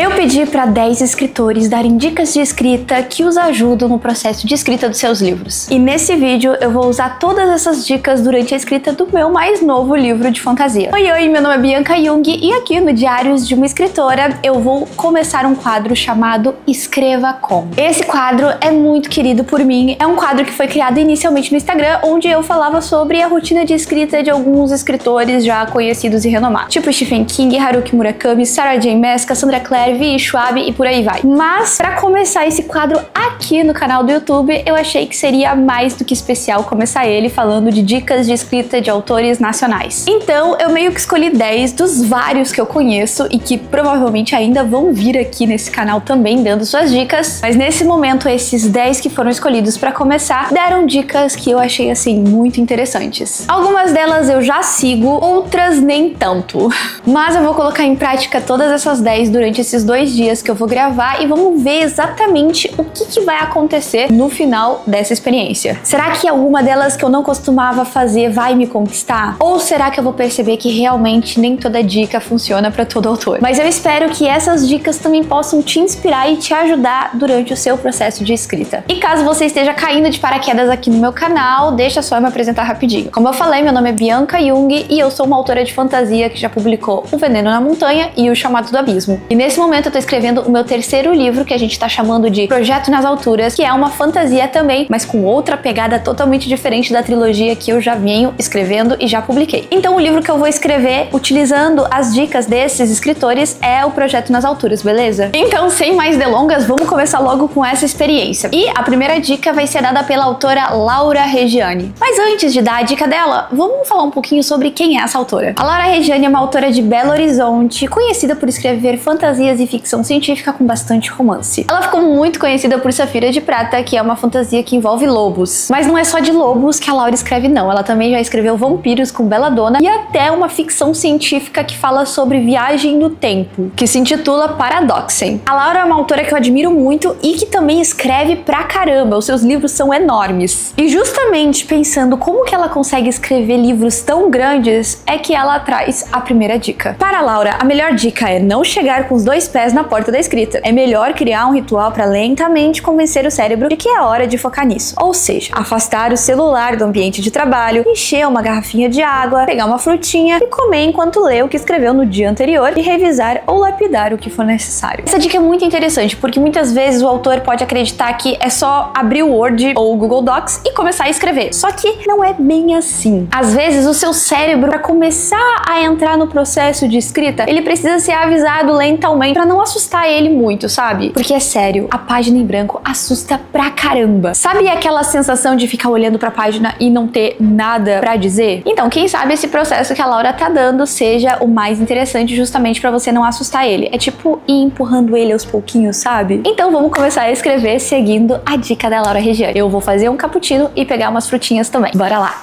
Eu pedi para 10 escritores darem dicas de escrita que os ajudam no processo de escrita dos seus livros. E nesse vídeo eu vou usar todas essas dicas durante a escrita do meu mais novo livro de fantasia. Oi, meu nome é Bianca Jung e aqui no Diários de uma Escritora eu vou começar um quadro chamado Escreva Com. Esse quadro é muito querido por mim, é um quadro que foi criado inicialmente no Instagram, onde eu falava sobre a rotina de escrita de alguns escritores já conhecidos e renomados, tipo Stephen King, Haruki Murakami, Sarah J. Maas, Cassandra Clare, Vi Schwab e por aí vai. Mas para começar esse quadro aqui no canal do YouTube, eu achei que seria mais do que especial começar ele falando de dicas de escrita de autores nacionais. Então eu meio que escolhi 10 dos vários que eu conheço e que provavelmente ainda vão vir aqui nesse canal também dando suas dicas, mas nesse momento esses 10 que foram escolhidos para começar deram dicas que eu achei assim muito interessantes. Algumas delas eu já sigo, outras nem tanto. Mas eu vou colocar em prática todas essas 10 durante esses 2 dias que eu vou gravar e vamos ver exatamente o que vai acontecer no final dessa experiência. Será que alguma delas que eu não costumava fazer vai me conquistar? Ou será que eu vou perceber que realmente nem toda dica funciona para todo autor? Mas eu espero que essas dicas também possam te inspirar e te ajudar durante o seu processo de escrita. E caso você esteja caindo de paraquedas aqui no meu canal, deixa só eu me apresentar rapidinho. Como eu falei, meu nome é Bianca Jung e eu sou uma autora de fantasia que já publicou O Veneno na Montanha e O Chamado do Abismo. E nesse momento eu tô escrevendo o meu terceiro livro, que a gente tá chamando de Projeto nas Alturas, que é uma fantasia também, mas com outra pegada totalmente diferente da trilogia que eu já venho escrevendo e já publiquei. Então o livro que eu vou escrever, utilizando as dicas desses escritores, é o Projeto nas Alturas, beleza? Então, sem mais delongas, vamos começar logo com essa experiência. E a primeira dica vai ser dada pela autora Laura Reggiani. Mas antes de dar a dica dela, vamos falar um pouquinho sobre quem é essa autora. A Laura Reggiani é uma autora de Belo Horizonte, conhecida por escrever fantasias e ficção científica com bastante romance. Ela ficou muito conhecida por Safira de Prata, que é uma fantasia que envolve lobos. Mas não é só de lobos que a Laura escreve, não. Ela também já escreveu vampiros com Belladonna e até uma ficção científica que fala sobre viagem no tempo, que se intitula Paradoxen. A Laura é uma autora que eu admiro muito e que também escreve pra caramba. Os seus livros são enormes. E justamente pensando como que ela consegue escrever livros tão grandes, é que ela traz a primeira dica. Para a Laura, a melhor dica é não chegar com os 2 pés na porta da escrita. É melhor criar um ritual para lentamente convencer o cérebro de que é hora de focar nisso. Ou seja, afastar o celular do ambiente de trabalho, encher uma garrafinha de água, pegar uma frutinha e comer enquanto lê o que escreveu no dia anterior e revisar ou lapidar o que for necessário. Essa dica é muito interessante porque muitas vezes o autor pode acreditar que é só abrir o Word ou o Google Docs e começar a escrever. Só que não é bem assim. Às vezes o seu cérebro, para começar a entrar no processo de escrita, ele precisa ser avisado lentamente para não assustar ele muito, sabe? Porque é sério, a página em branco assusta pra caramba. Sabe aquela sensação de ficar olhando pra página e não ter nada pra dizer? Então, quem sabe esse processo que a Laura tá dando seja o mais interessante justamente pra você não assustar ele. É tipo ir empurrando ele aos pouquinhos, sabe? Então vamos começar a escrever seguindo a dica da Laura Reggiani. Eu vou fazer um cappuccino e pegar umas frutinhas também. Bora lá!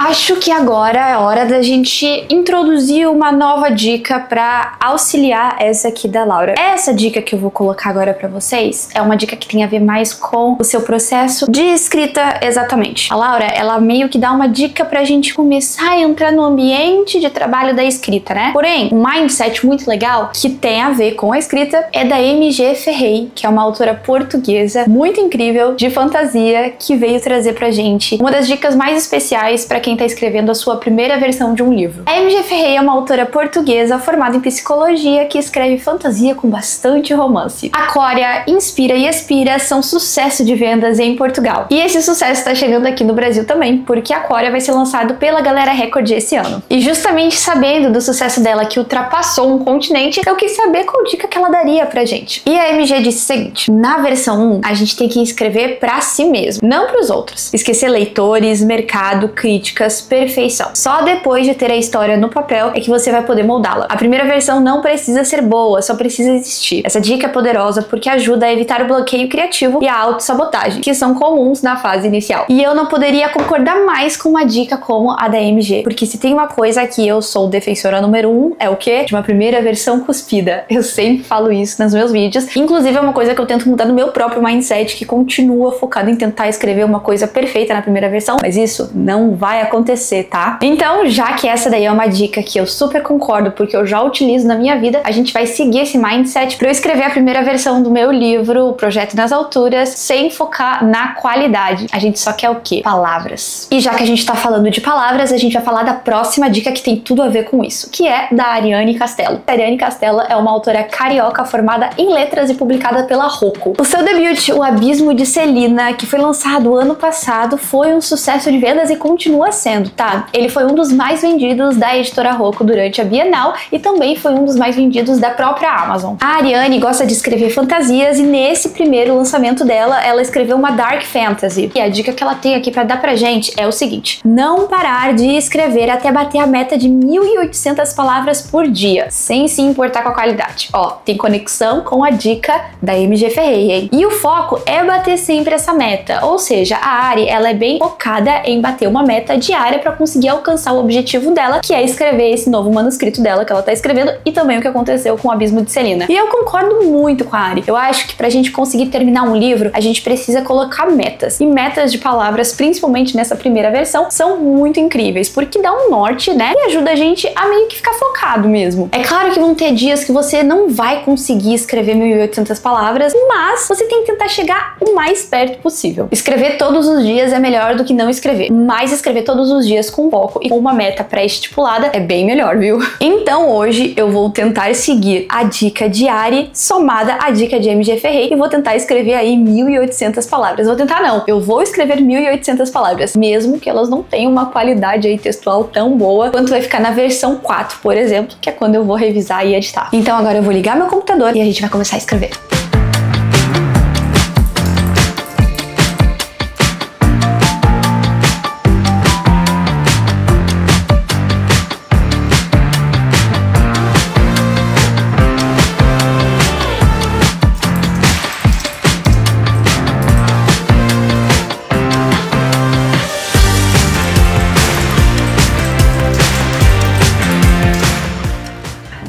Acho que agora é hora da gente introduzir uma nova dica para auxiliar essa aqui da Laura. Essa dica que eu vou colocar agora para vocês é uma dica que tem a ver mais com o seu processo de escrita exatamente. A Laura, ela meio que dá uma dica pra gente começar a entrar no ambiente de trabalho da escrita, né? Porém, um mindset muito legal que tem a ver com a escrita é da MG Ferrey, que é uma autora portuguesa muito incrível de fantasia que veio trazer pra gente uma das dicas mais especiais para quem tá escrevendo a sua primeira versão de um livro. A MG Ferrey é uma autora portuguesa formada em psicologia que escreve fantasia com bastante romance. Aquaria, Inspira e Expira são sucesso de vendas em Portugal. E esse sucesso está chegando aqui no Brasil também, porque Aquaria vai ser lançado pela Galera Record esse ano. E justamente sabendo do sucesso dela que ultrapassou um continente, eu quis saber qual dica que ela daria pra gente. E a MG disse o seguinte: na versão 1, a gente tem que escrever pra si mesmo, não pros outros. Esquecer leitores, mercado, críticas, letras, perfeição. Só depois de ter a história no papel é que você vai poder moldá-la. A primeira versão não precisa ser boa, só precisa existir. Essa dica é poderosa porque ajuda a evitar o bloqueio criativo e a autossabotagem, que são comuns na fase inicial. E eu não poderia concordar mais com uma dica como a da MG, porque se tem uma coisa que eu sou defensora número 1, é o quê? De uma primeira versão cuspida. Eu sempre falo isso nos meus vídeos. Inclusive é uma coisa que eu tento mudar no meu próprio mindset, que continua focado em tentar escrever uma coisa perfeita na primeira versão, mas isso não vai acontecer, tá? Então, já que essa daí é uma dica que eu super concordo, porque eu já utilizo na minha vida, a gente vai seguir esse mindset para eu escrever a primeira versão do meu livro, O Projeto nas Alturas, sem focar na qualidade. A gente só quer o quê? Palavras. E já que a gente tá falando de palavras, a gente vai falar da próxima dica que tem tudo a ver com isso, que é da Ariane Castelo. A Ariane Castelo é uma autora carioca formada em letras e publicada pela Rocco. O seu debut, O Abismo de Celina, que foi lançado ano passado, foi um sucesso de vendas e continua sendo, tá? Ele foi um dos mais vendidos da editora Rocco durante a Bienal e também foi um dos mais vendidos da própria Amazon. A Ariane gosta de escrever fantasias e nesse primeiro lançamento dela, ela escreveu uma Dark Fantasy. E a dica que ela tem aqui pra dar pra gente é o seguinte: não parar de escrever até bater a meta de 1.800 palavras por dia, sem se importar com a qualidade. Ó, tem conexão com a dica da MG Ferreira, hein? E o foco é bater sempre essa meta, ou seja, a Ari, ela é bem focada em bater uma meta diária pra conseguir alcançar o objetivo dela, que é escrever esse novo manuscrito dela que ela tá escrevendo e também o que aconteceu com O Abismo de Celina. E eu concordo muito com a Ari. Eu acho que pra gente conseguir terminar um livro, a gente precisa colocar metas. E metas de palavras, principalmente nessa primeira versão, são muito incríveis, porque dá um norte, né? E ajuda a gente a meio que ficar focado mesmo. É claro que vão ter dias que você não vai conseguir escrever 1.800 palavras, mas você tem que tentar chegar o mais perto possível. Escrever todos os dias é melhor do que não escrever, mas escrever todos os dias com foco e com uma meta pré-estipulada é bem melhor, viu? Então hoje eu vou tentar seguir a dica de Ari somada à dica de MG Ferreira e vou tentar escrever aí 1.800 palavras. Vou tentar não, eu vou escrever 1.800 palavras, mesmo que elas não tenham uma qualidade aí textual tão boa quanto vai ficar na versão 4, por exemplo, que é quando eu vou revisar e editar. Então agora eu vou ligar meu computador e a gente vai começar a escrever.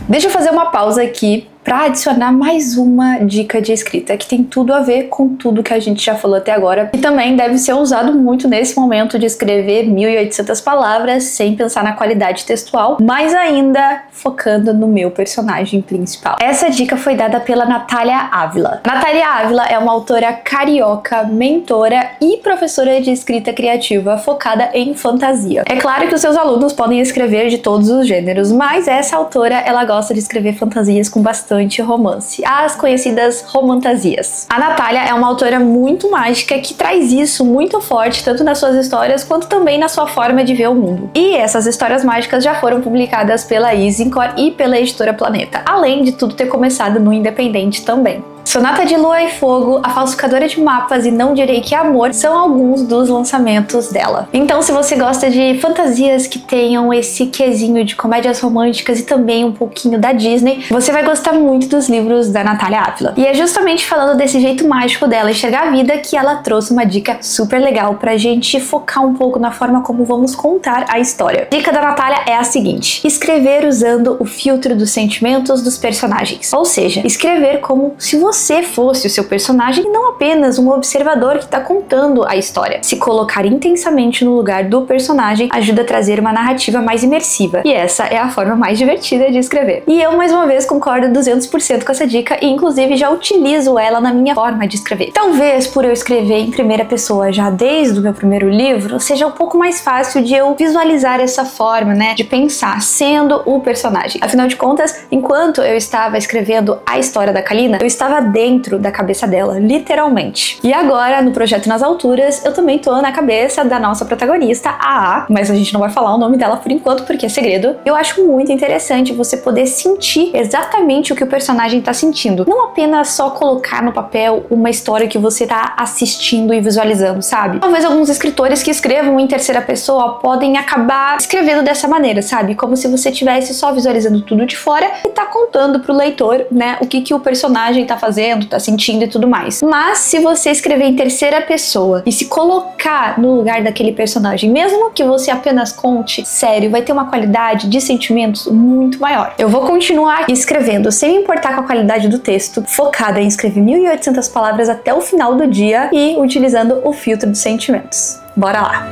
Deixa eu fazer uma pausa aqui para adicionar mais uma dica de escrita que tem tudo a ver com tudo que a gente já falou até agora e também deve ser usado muito nesse momento de escrever 1.800 palavras sem pensar na qualidade textual, mas ainda focando no meu personagem principal. Essa dica foi dada pela Natália Ávila. Natália Ávila é uma autora carioca, mentora e professora de escrita criativa focada em fantasia. É claro que os seus alunos podem escrever de todos os gêneros, mas essa autora, ela gosta de escrever fantasias com bastante romance, as conhecidas romantasias. A Natália é uma autora muito mágica que traz isso muito forte tanto nas suas histórias quanto também na sua forma de ver o mundo. E essas histórias mágicas já foram publicadas pela Isenkor e pela editora Planeta, além de tudo ter começado no independente também. Sonata de Lua e Fogo, A Falsificadora de Mapas e Não Direi Que Amor são alguns dos lançamentos dela. Então, se você gosta de fantasias que tenham esse quesinho de comédias românticas e também um pouquinho da Disney, você vai gostar muito dos livros da Natália Ávila. E é justamente falando desse jeito mágico dela enxergar a vida que ela trouxe uma dica super legal pra gente focar um pouco na forma como vamos contar a história. A dica da Natália é a seguinte: escrever usando o filtro dos sentimentos dos personagens. Ou seja, escrever como se você fosse o seu personagem e não apenas um observador que está contando a história. Se colocar intensamente no lugar do personagem ajuda a trazer uma narrativa mais imersiva. E essa é a forma mais divertida de escrever. E eu, mais uma vez, concordo 200% com essa dica e, inclusive, já utilizo ela na minha forma de escrever. Talvez, por eu escrever em primeira pessoa já desde o meu primeiro livro, seja um pouco mais fácil de eu visualizar essa forma, né, de pensar sendo o personagem. Afinal de contas, enquanto eu estava escrevendo a história da Kalina, eu estava lá dentro da cabeça dela, literalmente. E agora, no Projeto Nas Alturas, eu também tô na cabeça da nossa protagonista, a, mas a gente não vai falar o nome dela por enquanto, porque é segredo. Eu acho muito interessante você poder sentir exatamente o que o personagem tá sentindo. Não apenas só colocar no papel uma história que você tá assistindo e visualizando, sabe? Talvez alguns escritores que escrevam em terceira pessoa podem acabar escrevendo dessa maneira, sabe? Como se você estivesse só visualizando tudo de fora e tá contando pro leitor, né, o que o personagem tá fazendo, tá sentindo e tudo mais. Mas se você escrever em terceira pessoa e se colocar no lugar daquele personagem, mesmo que você apenas conte, sério, vai ter uma qualidade de sentimentos muito maior. Eu vou continuar escrevendo sem me importar com a qualidade do texto, focada em escrever 1.800 palavras até o final do dia e utilizando o filtro dos sentimentos. Bora lá!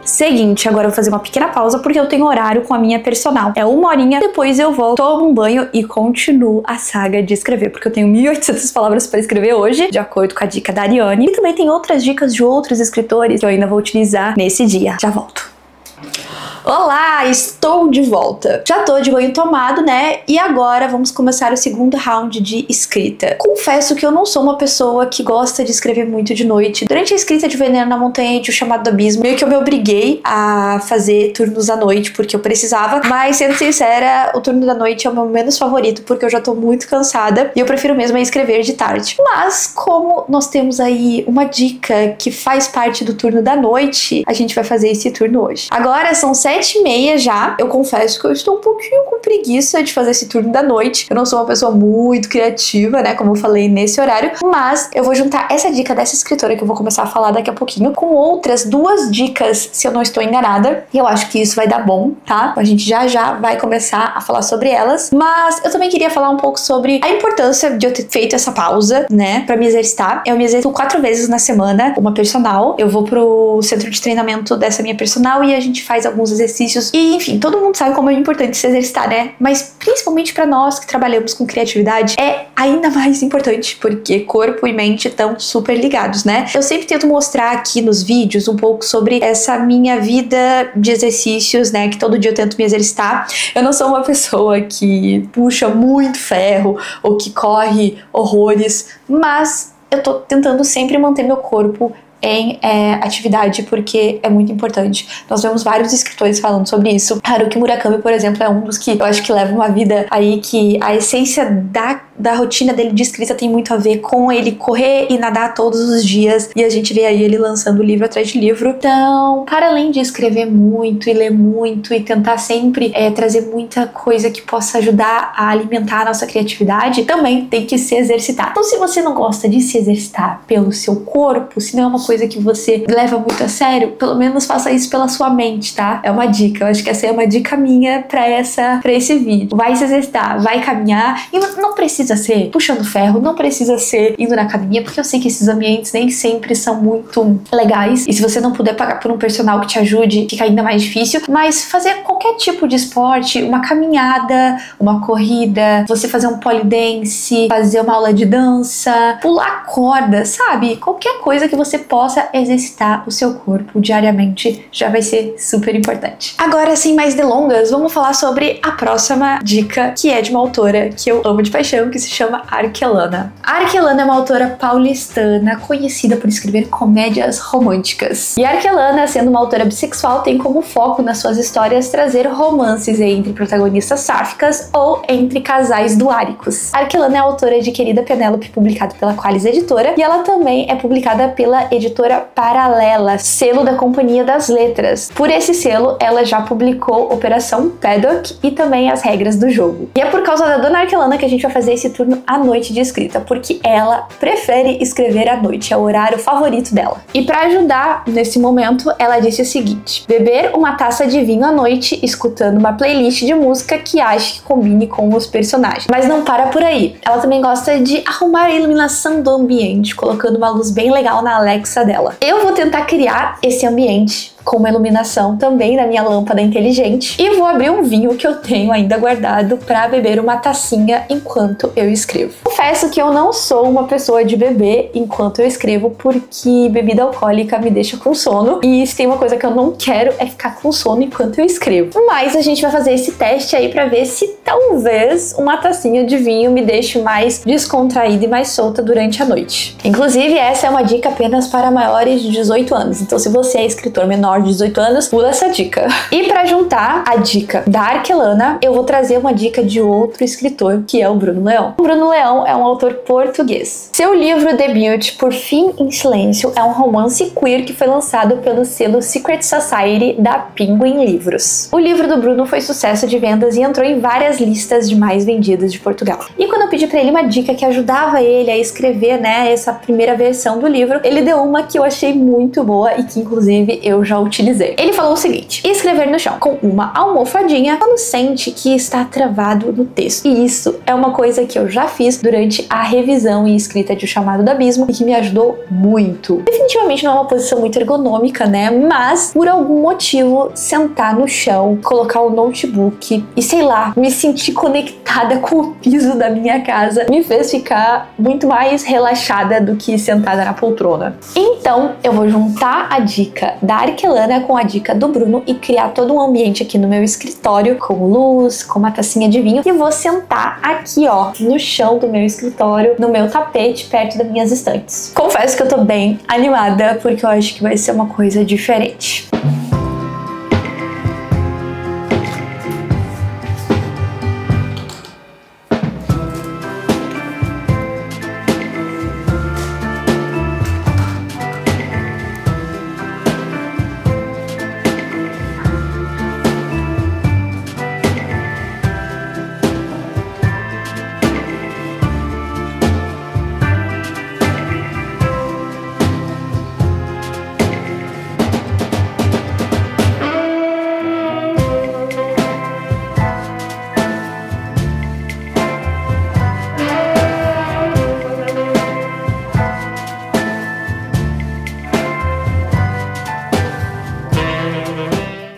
Seguinte, agora eu vou fazer uma pequena pausa porque eu tenho horário com a minha personal. É 1 horinha, depois eu volto, tomo um banho e continuo a saga de escrever, porque eu tenho 1.800 palavras para escrever hoje, de acordo com a dica da Ariane. E também tem outras dicas de outros escritores que eu ainda vou utilizar nesse dia. Já volto. Olá, estou de volta. Já tô de banho tomado, né? E agora vamos começar o segundo round de escrita. Confesso que eu não sou uma pessoa que gosta de escrever muito de noite. Durante a escrita de Veneno na Montanha e de O Chamado do Abismo, meio que eu me obriguei a fazer turnos à noite porque eu precisava. Mas, sendo sincera, o turno da noite é o meu menos favorito porque eu já tô muito cansada e eu prefiro mesmo escrever de tarde. Mas, como nós temos aí uma dica que faz parte do turno da noite, a gente vai fazer esse turno hoje. Agora são 7h30 já. Eu confesso que eu estou um pouquinho com preguiça de fazer esse turno da noite. Eu não sou uma pessoa muito criativa, né, como eu falei nesse horário, mas eu vou juntar essa dica dessa escritora que eu vou começar a falar daqui a pouquinho com outras 2 dicas, se eu não estou enganada, e eu acho que isso vai dar bom, tá? A gente já vai começar a falar sobre elas, mas eu também queria falar um pouco sobre a importância de eu ter feito essa pausa, né, pra me exercitar. Eu me exercito 4 vezes na semana, uma personal. Eu vou pro centro de treinamento dessa minha personal e a gente faz alguns exercícios e, enfim, todo mundo sabe como é importante se exercitar, né? Mas principalmente pra nós que trabalhamos com criatividade é ainda mais importante, porque corpo e mente estão super ligados, né? Eu sempre tento mostrar aqui nos vídeos um pouco sobre essa minha vida de exercícios, né? Que todo dia eu tento me exercitar. Eu não sou uma pessoa que puxa muito ferro ou que corre horrores, mas eu tô tentando sempre manter meu corpo em atividade, porque é muito importante. Nós vemos vários escritores falando sobre isso. Haruki Murakami, por exemplo, é um dos que eu acho que leva uma vida aí que a essência da rotina dele de escrita tem muito a ver com ele correr e nadar todos os dias, e a gente vê aí ele lançando livro atrás de livro. Então, para além de escrever muito e ler muito e tentar sempre trazer muita coisa que possa ajudar a alimentar a nossa criatividade, também tem que se exercitar. Então, se você não gosta de se exercitar pelo seu corpo, se não é uma coisa que você leva muito a sério, pelo menos faça isso pela sua mente, tá? É uma dica, eu acho que essa é uma dica minha pra esse vídeo. Vai se exercitar, vai caminhar, e não precisa ser puxando ferro, não precisa ser indo na academia, porque eu sei que esses ambientes nem sempre são muito legais, e se você não puder pagar por um personal que te ajude, fica ainda mais difícil, mas fazer qualquer tipo de esporte, uma caminhada, uma corrida, você fazer um polidense, fazer uma aula de dança, pular corda, sabe? Qualquer coisa que você possa exercitar o seu corpo diariamente já vai ser super importante. Agora, sem mais delongas, vamos falar sobre a próxima dica, que é de uma autora que eu amo de paixão, que se chama Arkelana. A Arkelana é uma autora paulistana conhecida por escrever comédias românticas. E a Arkelana, sendo uma autora bissexual, tem como foco nas suas histórias trazer romances entre protagonistas sáficas ou entre casais duáricos. A Arkelana é autora de Querida Penélope, publicado pela Qualis Editora, e ela também é publicada pela editora Paralela, selo da Companhia das Letras. Por esse selo, ela já publicou Operação Paddock e também As Regras do Jogo. E é por causa da dona Arkelana que a gente vai fazer esse turno à noite de escrita, porque ela prefere escrever à noite, é o horário favorito dela. E para ajudar nesse momento, ela disse o seguinte: beber uma taça de vinho à noite, escutando uma playlist de música que ache que combine com os personagens. Mas não para por aí. Ela também gosta de arrumar a iluminação do ambiente, colocando uma luz bem legal na Alexa dela. Eu vou tentar criar esse ambiente com uma iluminação também da minha lâmpada inteligente, e vou abrir um vinho que eu tenho ainda guardado para beber uma tacinha enquanto eu escrevo. Confesso que eu não sou uma pessoa de beber enquanto eu escrevo, porque bebida alcoólica me deixa com sono, e se tem uma coisa que eu não quero é ficar com sono enquanto eu escrevo. Mas a gente vai fazer esse teste aí para ver se talvez uma tacinha de vinho me deixe mais descontraída e mais solta durante a noite. Inclusive, essa é uma dica apenas para maiores de 18 anos, então se você é escritor menor de 18 anos, pula essa dica. E para juntar a dica da Arquelana, eu vou trazer uma dica de outro escritor, que é o Bruno Leão. O Bruno Leão é um autor português. Seu livro debut, Por Fim em Silêncio, é um romance queer que foi lançado pelo selo Secret Society da Penguin Livros. O livro do Bruno foi sucesso de vendas e entrou em várias listas de mais vendidas de Portugal. E quando eu pedi pra ele uma dica que ajudava ele a escrever, né, essa primeira versão do livro, ele deu uma que eu achei muito boa e que inclusive eu já utilizei. Ele falou o seguinte: escrever no chão com uma almofadinha quando sente que está travado no texto. E isso é uma coisa que eu já fiz durante a revisão e escrita de O Chamado do Abismo e que me ajudou muito. Definitivamente não é uma posição muito ergonômica, né, mas por algum motivo sentar no chão, colocar o notebook e sei lá, me sentir conectada com o piso da minha casa me fez ficar muito mais relaxada do que sentada na poltrona. Então eu vou juntar a dica da Arquelana com a dica do Bruno e criar todo um ambiente aqui no meu escritório com luz, com uma tacinha de vinho, e vou sentar aqui, ó, no chão do meu escritório, no meu tapete, perto das minhas estantes. Confesso que eu tô bem animada porque eu acho que vai ser uma coisa diferente.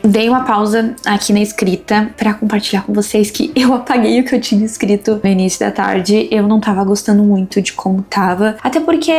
Dei uma pausa aqui na escrita pra compartilhar com vocês que eu apaguei o que eu tinha escrito no início da tarde. Eu não tava gostando muito de como tava, até porque,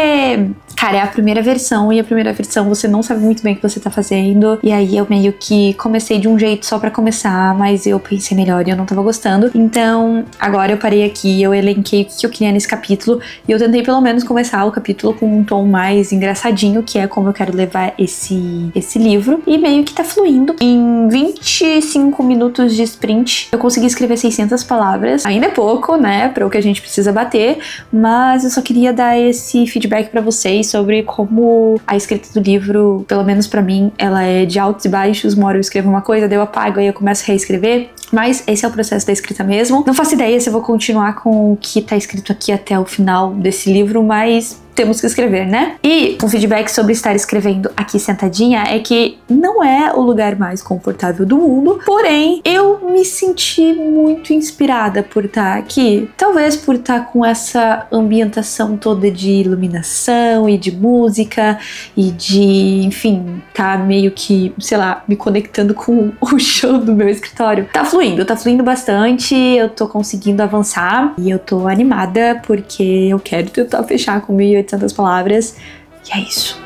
cara, é a primeira versão e a primeira versão você não sabe muito bem o que você tá fazendo, e aí eu meio que comecei de um jeito só pra começar, mas eu pensei melhor e eu não tava gostando. Então agora eu parei aqui, eu elenquei o que eu queria nesse capítulo e eu tentei pelo menos começar o capítulo com um tom mais engraçadinho, que é como eu quero levar esse livro, e meio que tá fluindo. Em 25 minutos de sprint eu consegui escrever 600 palavras. Ainda é pouco, né, para o que a gente precisa bater, mas eu só queria dar esse feedback para vocês sobre como a escrita do livro, pelo menos para mim, ela é de altos e baixos. Uma hora eu escrevo uma coisa, daí eu apago, aí eu começo a reescrever. Mas esse é o processo da escrita mesmo. Não faço ideia se eu vou continuar com o que tá escrito aqui até o final desse livro, mas temos que escrever, né? E um feedback sobre estar escrevendo aqui sentadinha é que não é o lugar mais confortável do mundo, porém eu me senti muito inspirada por estar aqui. Talvez por estar com essa ambientação toda de iluminação e de música e de, enfim, tá meio que, sei lá, me conectando com o chão do meu escritório. Tá fluindo bastante, eu tô conseguindo avançar e eu tô animada porque eu quero tentar fechar com 1.800 palavras, e é isso.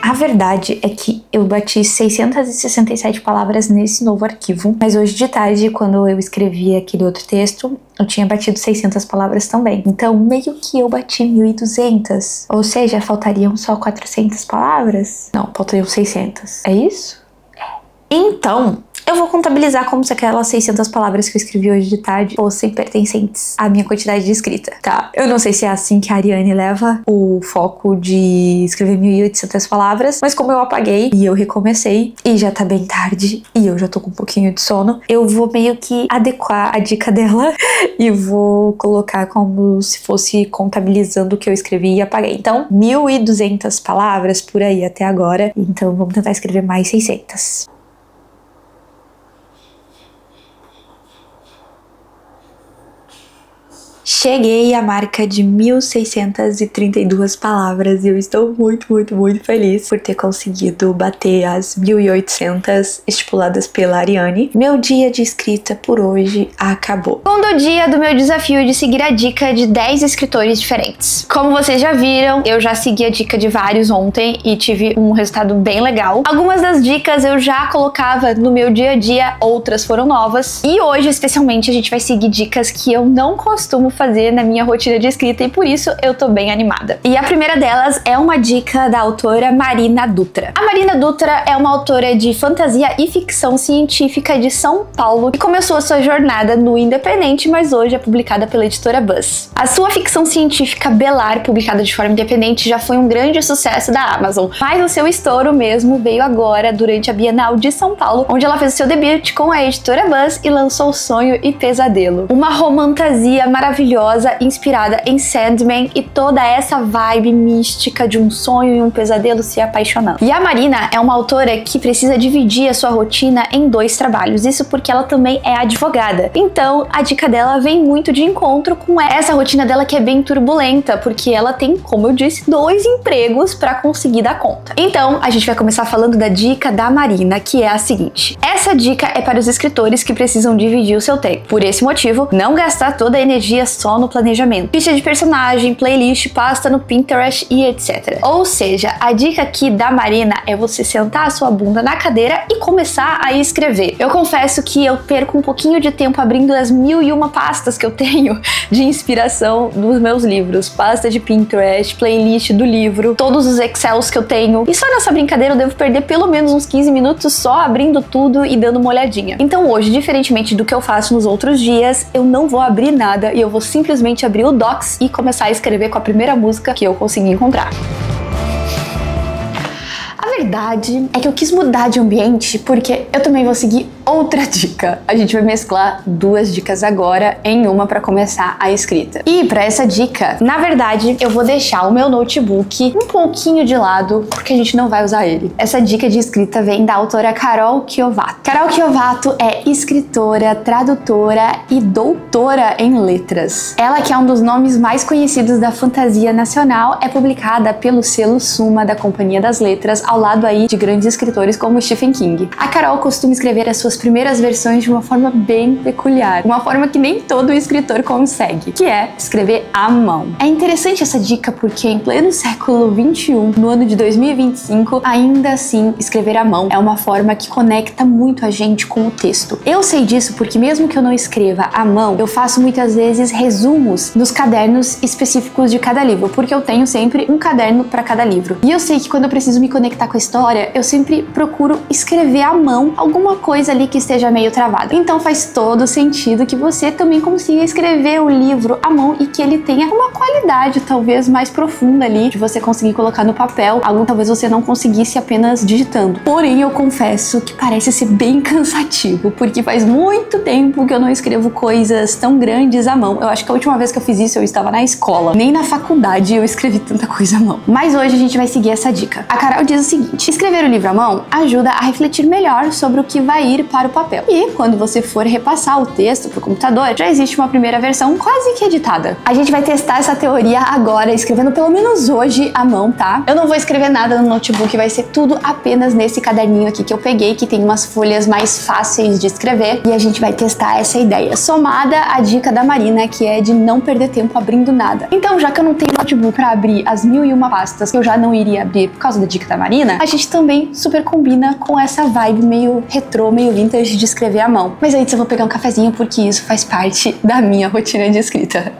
A verdade é que eu bati 667 palavras nesse novo arquivo, mas hoje de tarde, quando eu escrevi aquele outro texto, eu tinha batido 600 palavras também. Então, meio que eu bati 1.200. Ou seja, faltariam só 400 palavras? Não, faltariam 600. É isso? Então, eu vou contabilizar como se aquelas 600 palavras que eu escrevi hoje de tarde fossem pertencentes à minha quantidade de escrita, tá? Eu não sei se é assim que a Ariane leva o foco de escrever 1.800 palavras, mas como eu apaguei e eu recomecei e já tá bem tarde e eu já tô com um pouquinho de sono, eu vou meio que adequar a dica dela e vou colocar como se fosse contabilizando o que eu escrevi e apaguei. Então, 1.200 palavras por aí até agora, então vamos tentar escrever mais 600. Cheguei à marca de 1.632 palavras e eu estou muito feliz por ter conseguido bater as 1.800 estipuladas pela Ariane. Meu dia de escrita por hoje acabou. Segundo dia do meu desafio de seguir a dica de 10 escritores diferentes. Como vocês já viram, eu já segui a dica de vários ontem e tive um resultado bem legal. Algumas das dicas eu já colocava no meu dia a dia, outras foram novas. E hoje, especialmente, a gente vai seguir dicas que eu não costumo fazer na minha rotina de escrita e por isso eu tô bem animada. E a primeira delas é uma dica da autora Marina Dutra. A Marina Dutra é uma autora de fantasia e ficção científica de São Paulo que começou a sua jornada no independente, mas hoje é publicada pela editora Buzz. A sua ficção científica Belar, publicada de forma independente, já foi um grande sucesso da Amazon, mas o seu estouro mesmo veio agora durante a Bienal de São Paulo, onde ela fez o seu debut com a editora Buzz e lançou Sonho e Pesadelo. Uma romantasia maravilhosa inspirada em Sandman e toda essa vibe mística de um sonho e um pesadelo se apaixonando. E a Marina é uma autora que precisa dividir a sua rotina em 2 trabalhos, isso porque ela também é advogada. Então, a dica dela vem muito de encontro com essa rotina dela que é bem turbulenta, porque ela tem, como eu disse, 2 empregos para conseguir dar conta. Então, a gente vai começar falando da dica da Marina, que é a seguinte. Essa dica é para os escritores que precisam dividir o seu tempo. Por esse motivo, não gastar toda a energia só no planejamento. Ficha de personagem, playlist, pasta no Pinterest e etc. Ou seja, a dica aqui da Marina é você sentar a sua bunda na cadeira e começar a escrever. Eu confesso que eu perco um pouquinho de tempo abrindo as 1001 pastas que eu tenho de inspiração dos meus livros. Pasta de Pinterest, playlist do livro, todos os Excels que eu tenho. E só nessa brincadeira eu devo perder pelo menos uns 15 minutos só abrindo tudo e dando uma olhadinha. Então hoje, diferentemente do que eu faço nos outros dias, eu não vou abrir nada e eu vou simplesmente abrir o Docs e começar a escrever com a primeira música que eu conseguir encontrar. A verdade é que eu quis mudar de ambiente porque eu também vou seguir outra dica. A gente vai mesclar 2 dicas agora em uma para começar a escrita. E para essa dica, na verdade, eu vou deixar o meu notebook um pouquinho de lado porque a gente não vai usar ele. Essa dica de escrita vem da autora Carol Chiovato. Carol Chiovato é escritora, tradutora e doutora em letras. Ela, que é um dos nomes mais conhecidos da fantasia nacional, é publicada pelo selo Suma da Companhia das Letras, ao lado aí de grandes escritores como Stephen King. A Carol costuma escrever as suas primeiras versões de uma forma bem peculiar, uma forma que nem todo escritor consegue, que é escrever à mão. É interessante essa dica porque em pleno século XXI, no ano de 2025, ainda assim escrever à mão é uma forma que conecta muito a gente com o texto. Eu sei disso porque mesmo que eu não escreva à mão, eu faço muitas vezes resumos nos cadernos específicos de cada livro, porque eu tenho sempre um caderno para cada livro. E eu sei que quando eu preciso me conectar com a história, eu sempre procuro escrever à mão alguma coisa ali que esteja meio travada. Então faz todo sentido que você também consiga escrever o livro à mão e que ele tenha uma qualidade talvez mais profunda ali, de você conseguir colocar no papel, algo que talvez você não conseguisse apenas digitando. Porém, eu confesso que parece ser bem cansativo, porque faz muito tempo que eu não escrevo coisas tão grandes à mão. Eu acho que a última vez que eu fiz isso eu estava na escola. Nem na faculdade eu escrevi tanta coisa à mão. Mas hoje a gente vai seguir essa dica. A Carol diz o seguinte: escrever o livro à mão ajuda a refletir melhor sobre o que vai ir para o papel. E quando você for repassar o texto para o computador, já existe uma primeira versão quase que editada. A gente vai testar essa teoria agora, escrevendo pelo menos hoje à mão, tá? Eu não vou escrever nada no notebook, vai ser tudo apenas nesse caderninho aqui que eu peguei, que tem umas folhas mais fáceis de escrever, e a gente vai testar essa ideia, somada à dica da Marina, que é de não perder tempo abrindo nada. Então, já que eu não tenho notebook para abrir as 1001 pastas que eu já não iria abrir por causa da dica da Marina, a gente também super combina com essa vibe meio retrô, meio vintage de escrever à mão. Mas antes eu vou pegar um cafezinho porque isso faz parte da minha rotina de escrita.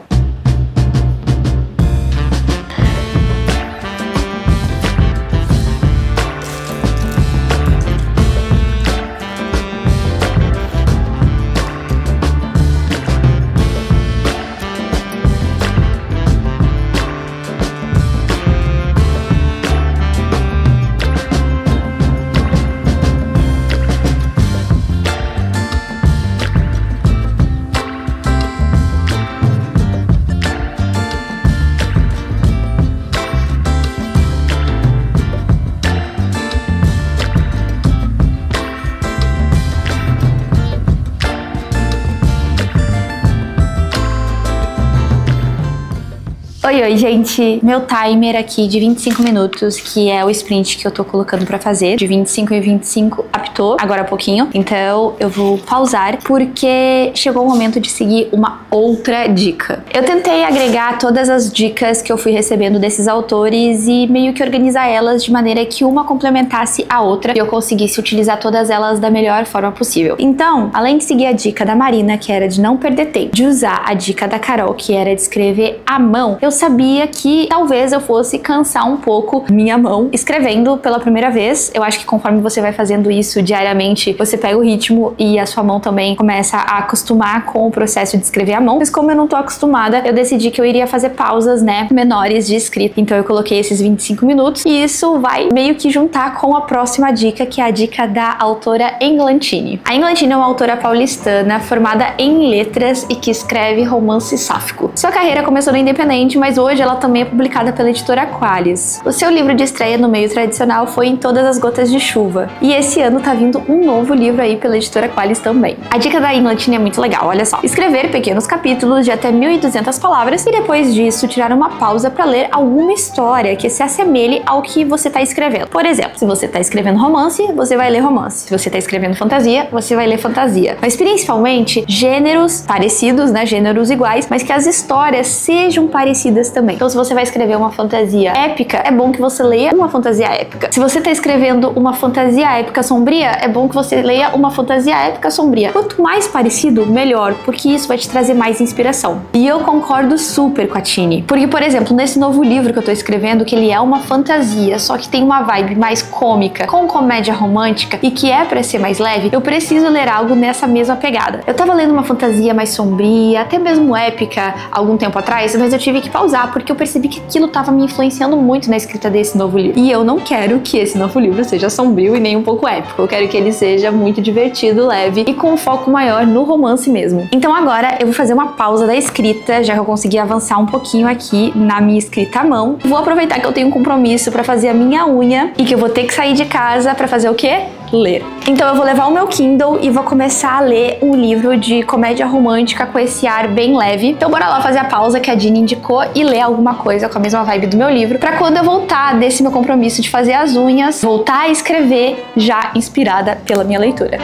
Oi, gente! Meu timer aqui de 25 minutos, que é o sprint que eu tô colocando pra fazer, de 25 em 25, apitou agora há pouquinho. Então eu vou pausar, porque chegou o momento de seguir uma outra dica. Eu tentei agregar todas as dicas que eu fui recebendo desses autores e meio que organizar elas de maneira que uma complementasse a outra e eu conseguisse utilizar todas elas da melhor forma possível. Então, além de seguir a dica da Marina, que era de não perder tempo, de usar a dica da Carol, que era de escrever à mão, eu sabia que talvez eu fosse cansar um pouco minha mão escrevendo pela primeira vez. Eu acho que conforme você vai fazendo isso diariamente, você pega o ritmo e a sua mão também começa a acostumar com o processo de escrever à mão. Mas como eu não tô acostumada, eu decidi que eu iria fazer pausas, né, menores de escrita. Então eu coloquei esses 25 minutos e isso vai meio que juntar com a próxima dica, que é a dica da autora Englantine. A Englantine é uma autora paulistana formada em letras e que escreve romance sáfico. Sua carreira começou no independente, mas hoje ela também é publicada pela editora Aquarius. O seu livro de estreia no meio tradicional foi Em Todas as Gotas de Chuva. E esse ano tá vindo um novo livro aí pela editora Aquarius também. A dica da Englantine é muito legal, olha só. Escrever pequenos capítulos de até 1.200 palavras e depois disso tirar uma pausa para ler alguma história que se assemelhe ao que você tá escrevendo. Por exemplo, se você tá escrevendo romance, você vai ler romance. Se você tá escrevendo fantasia, você vai ler fantasia. Mas principalmente gêneros parecidos, né? Gêneros iguais, mas que as histórias sejam parecidas também. Então, se você vai escrever uma fantasia épica, é bom que você leia uma fantasia épica. Se você tá escrevendo uma fantasia épica sombria, é bom que você leia uma fantasia épica sombria. Quanto mais parecido, melhor, porque isso vai te trazer mais inspiração. E eu concordo super com a Tini. Porque, por exemplo, nesse novo livro que eu tô escrevendo, que ele é uma fantasia, só que tem uma vibe mais cômica, com comédia romântica e que é pra ser mais leve, eu preciso ler algo nessa mesma pegada. Eu tava lendo uma fantasia mais sombria, até mesmo épica, algum tempo atrás, mas eu tive que pausar, porque eu percebi que aquilo tava me influenciando muito na escrita desse novo livro. E eu não quero que esse novo livro seja sombrio e nem um pouco épico. Eu quero que ele seja muito divertido, leve e com um foco maior no romance mesmo. Então agora eu vou fazer uma pausa da escrita, já que eu consegui avançar um pouquinho aqui na minha escrita à mão. Vou aproveitar que eu tenho um compromisso pra fazer a minha unha e que eu vou ter que sair de casa pra fazer o quê? Ler. Então eu vou levar o meu Kindle e vou começar a ler um livro de comédia romântica com esse ar bem leve. Então bora lá fazer a pausa que a Dini indicou e ler alguma coisa com a mesma vibe do meu livro, pra quando eu voltar desse meu compromisso de fazer as unhas, voltar a escrever já inspirada pela minha leitura.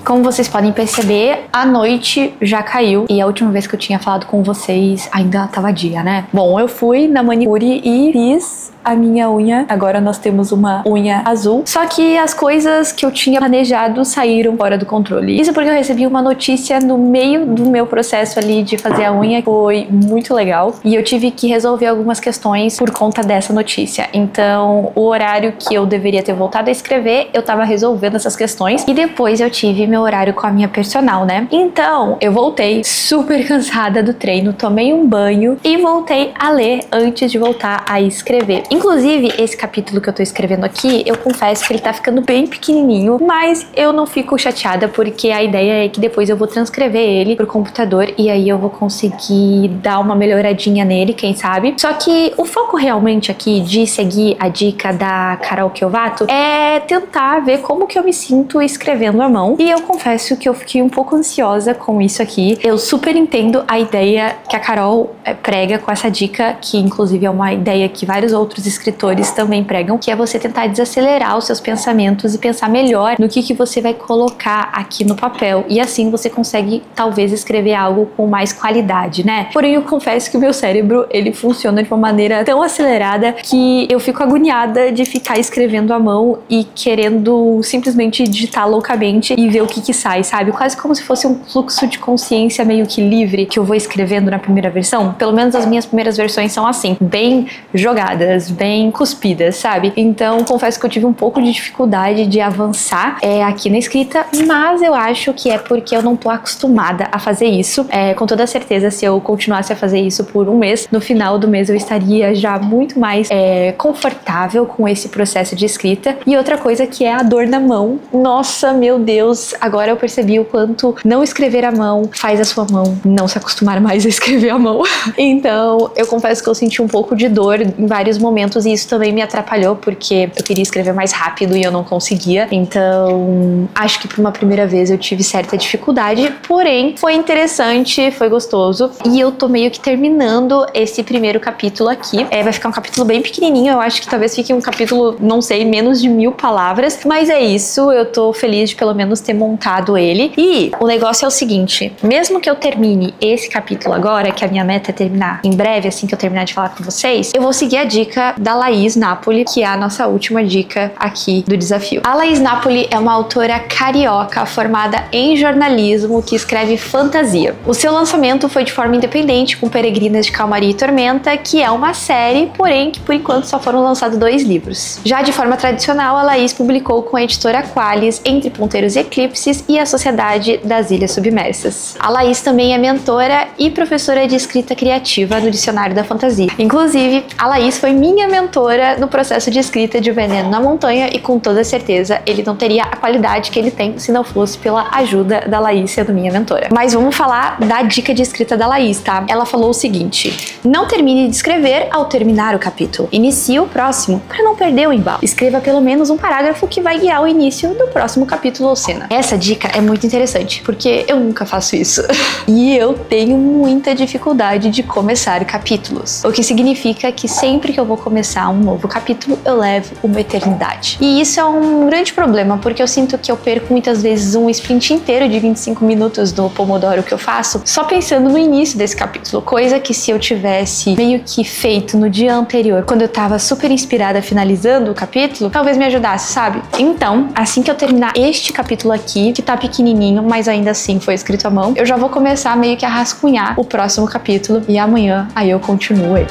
Como vocês podem perceber, a noite já caiu e a última vez que eu tinha falado com vocês ainda tava dia, né? Bom, eu fui na manicure e fiz a minha unha. Agora nós temos uma unha azul. Só que as coisas que eu tinha planejado saíram fora do controle. Isso porque eu recebi uma notícia no meio do meu processo ali de fazer a unha. Foi muito legal. E eu tive que resolver algumas questões por conta dessa notícia. Então, o horário que eu deveria ter voltado a escrever, eu tava resolvendo essas questões. E depois eu tive meu horário com a minha personal, né? Então, eu voltei super cansada do treino, tomei um banho e voltei a ler antes de voltar a escrever. Inclusive, esse capítulo que eu tô escrevendo aqui, eu confesso que ele tá ficando bem pequenininho, mas eu não fico chateada porque a ideia é que depois eu vou transcrever ele pro computador e aí eu vou conseguir dar uma melhoradinha nele, quem sabe. Só que o foco realmente aqui de seguir a dica da Carol Kiovato é tentar ver como que eu me sinto escrevendo à mão. E eu confesso que eu fiquei um pouco ansiosa com isso aqui. Eu super entendo a ideia que a Carol prega com essa dica, que inclusive é uma ideia que vários outros escritores também pregam, que é você tentar desacelerar os seus pensamentos e pensar melhor no que você vai colocar aqui no papel. E assim você consegue, talvez, escrever algo com mais qualidade, né? Porém, eu confesso que o meu cérebro, ele funciona de uma maneira tão acelerada que eu fico agoniada de ficar escrevendo à mão e querendo simplesmente digitar loucamente e ver o que sai, sabe? Quase como se fosse um fluxo de consciência meio que livre que eu vou escrevendo na primeira versão. Pelo menos as minhas primeiras versões são assim, bem jogadas, bem cuspidas, sabe? Então, confesso que eu tive um pouco de dificuldade de avançar aqui na escrita, mas eu acho que é porque eu não tô acostumada a fazer isso. Com toda certeza, se eu continuasse a fazer isso por um mês, no final do mês eu estaria já muito mais confortável com esse processo de escrita. E outra coisa que é a dor na mão. Nossa, meu Deus, agora agora eu percebi o quanto não escrever à mão faz a sua mão não se acostumar mais a escrever à mão. Então, eu confesso que eu senti um pouco de dor em vários momentos e isso também me atrapalhou porque eu queria escrever mais rápido e eu não conseguia. Então, acho que por uma primeira vez eu tive certa dificuldade, porém, foi interessante, foi gostoso. E eu tô meio que terminando esse primeiro capítulo aqui. Vai ficar um capítulo bem pequenininho, eu acho que talvez fique um capítulo, não sei, menos de 1000 palavras, mas é isso, eu tô feliz de pelo menos ter montado ele. E o negócio é o seguinte, mesmo que eu termine esse capítulo agora, que a minha meta é terminar em breve, assim que eu terminar de falar com vocês, eu vou seguir a dica da Laís Napoli, que é a nossa última dica aqui do desafio. A Laís Napoli é uma autora carioca formada em jornalismo que escreve fantasia. O seu lançamento foi de forma independente com Peregrinas de Calmaria e Tormenta, que é uma série, porém que por enquanto só foram lançados 2 livros. Já de forma tradicional, a Laís publicou com a editora Qualis Entre Ponteiros e Eclipses e a Sociedade das Ilhas Submersas. A Laís também é mentora e professora de escrita criativa no Dicionário da Fantasia. Inclusive, a Laís foi minha mentora no processo de escrita de O Veneno na Montanha e com toda certeza ele não teria a qualidade que ele tem se não fosse pela ajuda da Laís sendo minha mentora. Mas vamos falar da dica de escrita da Laís, tá? Ela falou o seguinte: não termine de escrever ao terminar o capítulo. Inicie o próximo para não perder o embalo. Escreva pelo menos um parágrafo que vai guiar o início do próximo capítulo ou cena. Essa dica é muito interessante, porque eu nunca faço isso. E eu tenho muita dificuldade de começar capítulos. O que significa que sempre que eu vou começar um novo capítulo, eu levo uma eternidade. E isso é um grande problema, porque eu sinto que eu perco muitas vezes um sprint inteiro de 25 minutos do Pomodoro que eu faço, só pensando no início desse capítulo, coisa que se eu tivesse meio que feito no dia anterior, quando eu tava super inspirada finalizando o capítulo, talvez me ajudasse, sabe? Então, assim que eu terminar este capítulo aqui, que tá pequenininho, mas ainda assim foi escrito à mão, eu já vou começar meio que a rascunhar o próximo capítulo e amanhã aí eu continuo ele.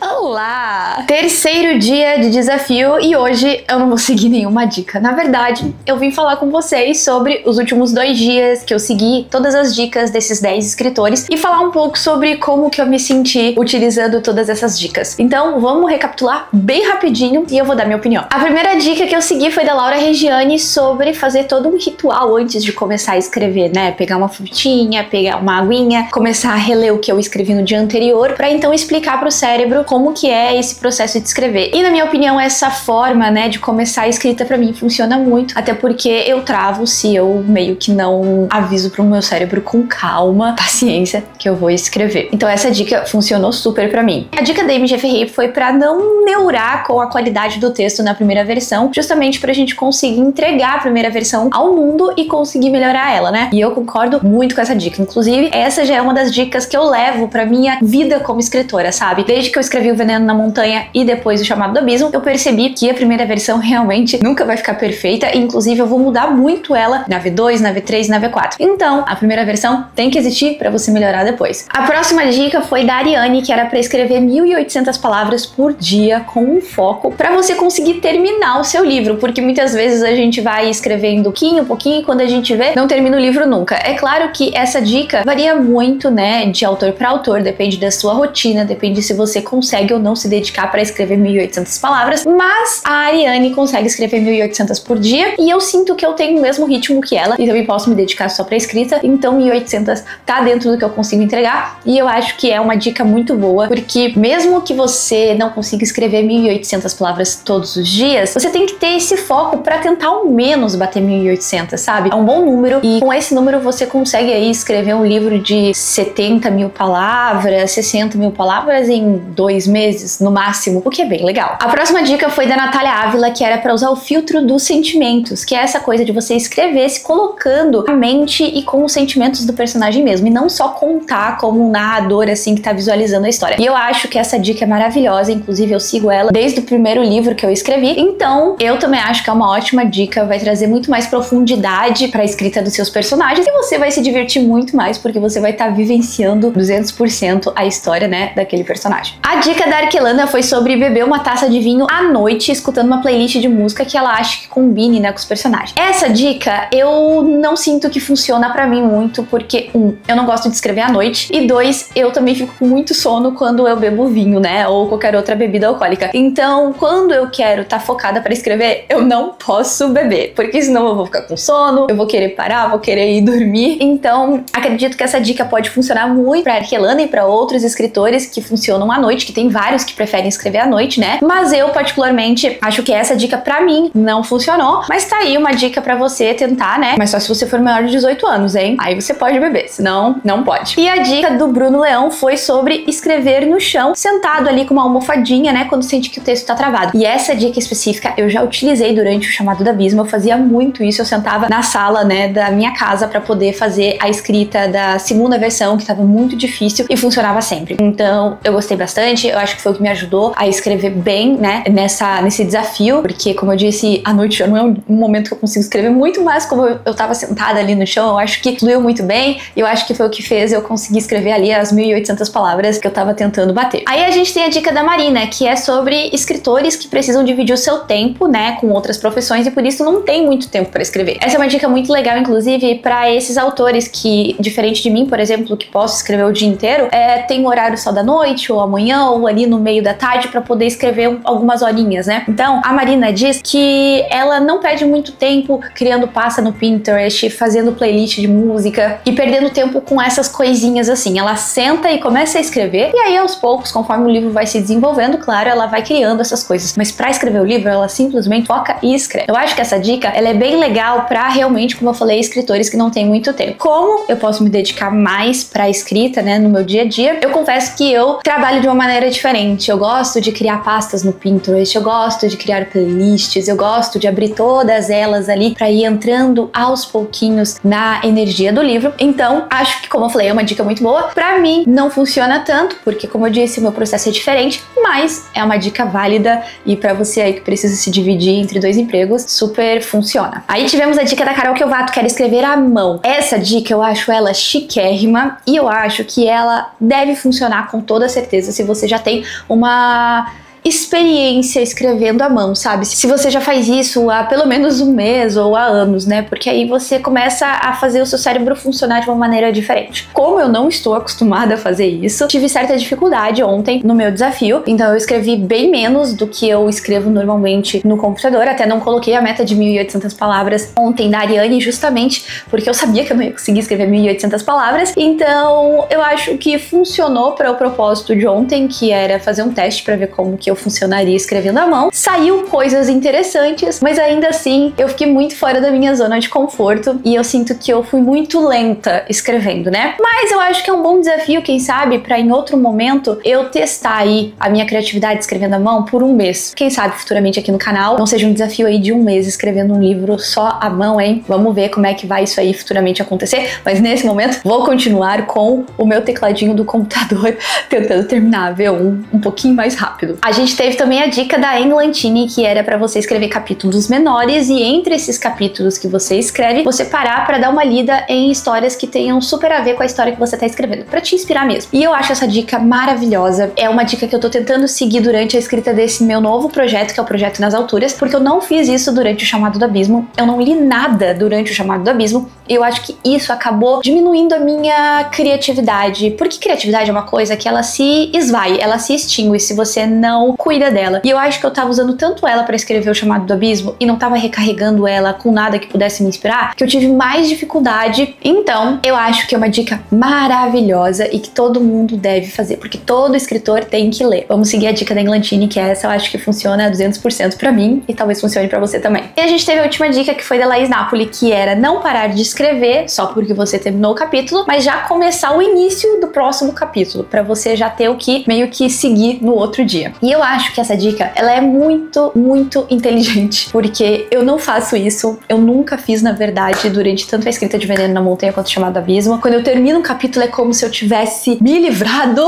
Olá! Terceiro dia de desafio e hoje eu não vou seguir nenhuma dica. Na verdade, eu vim falar com vocês sobre os últimos 2 dias que eu segui todas as dicas desses 10 escritores e falar um pouco sobre como que eu me senti utilizando todas essas dicas. Então, vamos recapitular bem rapidinho e eu vou dar minha opinião. A primeira dica que eu segui foi da Laura Reggiani sobre fazer todo um ritual antes de começar a escrever, né? Pegar uma frutinha, pegar uma aguinha, começar a reler o que eu escrevi no dia anterior, pra então explicar pro cérebro como que é esse processo de escrever. E na minha opinião, essa forma, né, de começar a escrita pra mim funciona muito, até porque eu travo se eu meio que não aviso pro meu cérebro com calma, paciência, que eu vou escrever. Então essa dica funcionou super pra mim. A dica da Amy J. Ferreira foi pra não neurar com a qualidade do texto na primeira versão, justamente pra gente conseguir entregar a primeira versão ao mundo e conseguir melhorar ela, né? E eu concordo muito com essa dica. Inclusive, essa já é uma das dicas que eu levo pra minha vida como escritora, sabe? Desde que eu escrevi O Veneno na Montanha e depois O Chamado do Abismo, eu percebi que a primeira versão realmente nunca vai ficar perfeita, e inclusive eu vou mudar muito ela na V2, na V3 e na V4. Então, a primeira versão tem que existir pra você melhorar depois. A próxima dica foi da Ariane, que era pra escrever 1.800 palavras por dia com um foco pra você conseguir terminar o seu livro, porque muitas vezes a gente vai escrevendo um pouquinho e quando a gente vê, não termina o livro nunca. É claro que essa dica varia muito, né, de autor pra autor, depende da sua rotina, depende se você consegue ou não se dedicar para escrever 1.800 palavras, mas a Ariane consegue escrever 1.800 por dia e eu sinto que eu tenho o mesmo ritmo que ela e também posso me dedicar só para escrita, então 1.800 tá dentro do que eu consigo entregar e eu acho que é uma dica muito boa, porque mesmo que você não consiga escrever 1.800 palavras todos os dias, você tem que ter esse foco para tentar ao menos bater 1.800, sabe? É um bom número e com esse número você consegue aí escrever um livro de 70.000 palavras, 60.000 palavras em 2 meses, no máximo, o que é bem legal. A próxima dica foi da Natália Ávila, que era para usar o filtro dos sentimentos, que é essa coisa de você escrever se colocando a mente e com os sentimentos do personagem mesmo, e não só contar como um narrador, assim, que tá visualizando a história. E eu acho que essa dica é maravilhosa, inclusive eu sigo ela desde o primeiro livro que eu escrevi, então eu também acho que é uma ótima dica, vai trazer muito mais profundidade pra escrita dos seus personagens e você vai se divertir muito mais, porque você vai estar vivenciando 200% a história, né, daquele personagem. A dica da Arquelana foi sobre beber uma taça de vinho à noite, escutando uma playlist de música que ela acha que combine, né, com os personagens. Essa dica eu não sinto que funciona pra mim muito, porque eu não gosto de escrever à noite, e 2, eu também fico com muito sono quando eu bebo vinho, né, ou qualquer outra bebida alcoólica. Então, quando eu quero estar focada pra escrever, eu não posso beber, porque senão eu vou ficar com sono, eu vou querer parar, vou querer ir dormir. Então, acredito que essa dica pode funcionar muito pra Arquelana e pra outros escritores que funcionam à noite, que tem vários que preferem escrever à noite, né? Mas eu, particularmente, acho que essa dica pra mim não funcionou, mas tá aí uma dica pra você tentar, né? Mas só se você for menor de 18 anos, hein? Aí você pode beber, senão não pode. E a dica do Bruno Leão foi sobre escrever no chão, sentado ali com uma almofadinha, né? Quando sente que o texto tá travado. E essa dica específica eu já utilizei durante o Chamado do Abismo, eu fazia muito isso, eu sentava na sala, né, da minha casa pra poder fazer a escrita da segunda versão, que tava muito difícil e funcionava sempre. Então, eu gostei bastante, eu acho que foi o que me ajudou a escrever bem, né, nesse desafio, porque, como eu disse, à noite já não é um momento que eu consigo escrever muito, mas como eu tava sentada ali no chão, eu acho que fluiu muito bem, e eu acho que foi o que fez eu conseguir escrever ali as 1.800 palavras que eu tava tentando bater. Aí a gente tem a dica da Marina, que é sobre escritores que precisam dividir o seu tempo, né, com outras profissões, e por isso não tem muito tempo pra escrever. Essa é uma dica muito legal, inclusive, pra esses autores que, diferente de mim, por exemplo, que posso escrever o dia inteiro, tem um horário só da noite, ou amanhã, ou ali no meio da tarde, pra poder escrever algumas horinhas, né? Então, a Marina diz que ela não perde muito tempo criando pasta no Pinterest, fazendo playlist de música e perdendo tempo com essas coisinhas assim. Ela senta e começa a escrever, e aí aos poucos, conforme o livro vai se desenvolvendo, claro, ela vai criando essas coisas. Mas pra escrever o livro, ela simplesmente foca e escreve. Eu acho que essa dica, ela é bem legal pra realmente, como eu falei, escritores que não têm muito tempo. Como eu posso me dedicar mais pra escrita, né, no meu dia a dia, eu confesso que eu trabalho de uma maneira diferente. Eu gosto de criar pastas no Pinterest, eu gosto de criar playlists, eu gosto de abrir todas elas ali pra ir entrando aos pouquinhos na energia do livro. Então, acho que, como eu falei, é uma dica muito boa. Pra mim, não funciona tanto, porque, como eu disse, o meu processo é diferente, mas é uma dica válida, e pra você aí que precisa se dividir entre 2 empregos, super funciona. Aí tivemos a dica da Carol Quiovato, que era escrever à mão. Essa dica eu acho ela chiquérrima, e eu acho que ela deve funcionar com toda certeza se você já tem uma experiência escrevendo à mão, sabe? Se você já faz isso há pelo menos um mês ou há anos, né? Porque aí você começa a fazer o seu cérebro funcionar de uma maneira diferente. Como eu não estou acostumada a fazer isso, tive certa dificuldade ontem no meu desafio, então eu escrevi bem menos do que eu escrevo normalmente no computador, até não coloquei a meta de 1.800 palavras ontem da Ariane, justamente porque eu sabia que eu não ia conseguir escrever 1.800 palavras, então eu acho que funcionou para o propósito de ontem, que era fazer um teste para ver como que eu funcionaria escrevendo à mão. Saiu coisas interessantes, mas ainda assim eu fiquei muito fora da minha zona de conforto e eu sinto que eu fui muito lenta escrevendo, né? Mas eu acho que é um bom desafio, quem sabe, para em outro momento eu testar aí a minha criatividade escrevendo à mão por um mês. Quem sabe futuramente aqui no canal não seja um desafio aí de um mês escrevendo um livro só à mão, hein? Vamos ver como é que vai isso aí futuramente acontecer, mas nesse momento vou continuar com o meu tecladinho do computador tentando terminar a V1 um pouquinho mais rápido. A gente teve também a dica da Englantini, que era para você escrever capítulos menores, e entre esses capítulos que você escreve, você parar para dar uma lida em histórias que tenham super a ver com a história que você tá escrevendo, para te inspirar mesmo. E eu acho essa dica maravilhosa. É uma dica que eu tô tentando seguir durante a escrita desse meu novo projeto, que é o Projeto Nas Alturas, porque eu não fiz isso durante o Chamado do Abismo, eu não li nada durante o Chamado do Abismo, e eu acho que isso acabou diminuindo a minha criatividade, porque criatividade é uma coisa que ela se esvai, ela se extingue se você não cuida dela. E eu acho que eu tava usando tanto ela pra escrever o Chamado do Abismo e não tava recarregando ela com nada que pudesse me inspirar, que eu tive mais dificuldade. Então, eu acho que é uma dica maravilhosa e que todo mundo deve fazer, porque todo escritor tem que ler. Vamos seguir a dica da Englantini, que essa eu acho que funciona 200% pra mim e talvez funcione pra você também. E a gente teve a última dica, que foi da Laís Napoli, que era não parar de escrever só porque você terminou o capítulo, mas já começar o início do próximo capítulo, pra você já ter o que meio que seguir no outro dia. E eu acho que essa dica, ela é muito, muito inteligente, porque eu não faço isso, eu nunca fiz, na verdade, durante tanto a escrita de Veneno na Montanha quanto Chamado Abismo. Quando eu termino um capítulo, é como se eu tivesse me livrado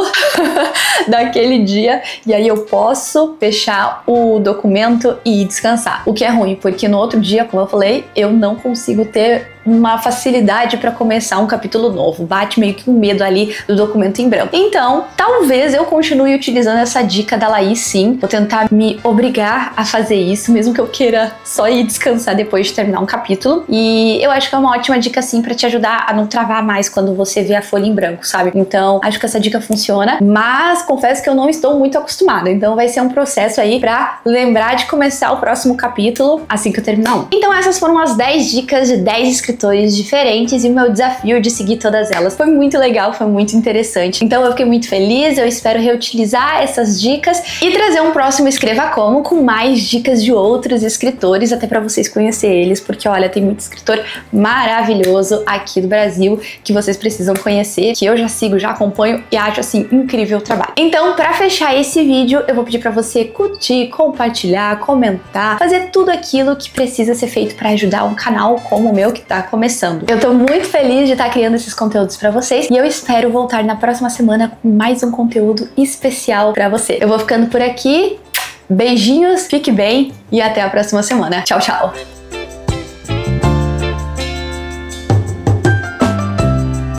daquele dia, e aí eu posso fechar o documento e descansar. O que é ruim, porque no outro dia, como eu falei, eu não consigo ter uma facilidade para começar um capítulo novo, bate meio que um medo ali do documento em branco. Então, talvez eu continue utilizando essa dica da Laís, sim. Vou tentar me obrigar a fazer isso, mesmo que eu queira só ir descansar depois de terminar um capítulo. E eu acho que é uma ótima dica, sim, para te ajudar a não travar mais quando você vê a folha em branco, sabe? Então, acho que essa dica funciona, mas confesso que eu não estou muito acostumada. Então, vai ser um processo aí para lembrar de começar o próximo capítulo assim que eu terminar um. Então, essas foram as 10 dicas de 10 escritores diferentes e o meu desafio de seguir todas elas. Foi muito legal, foi muito interessante. Então, eu fiquei muito feliz, eu espero reutilizar essas dicas e trazer um próximo Escreva Como com mais dicas de outros escritores, até para vocês conhecerem eles, porque olha, tem muito escritor maravilhoso aqui do Brasil que vocês precisam conhecer, que eu já sigo, já acompanho e acho assim incrível o trabalho. Então, para fechar esse vídeo, eu vou pedir para você curtir, compartilhar, comentar, fazer tudo aquilo que precisa ser feito para ajudar um canal como o meu que tá começando. Eu tô muito feliz de estar criando esses conteúdos para vocês e eu espero voltar na próxima semana com mais um conteúdo especial para você. Eu vou ficando por aqui. Beijinhos, fique bem e até a próxima semana. Tchau, tchau!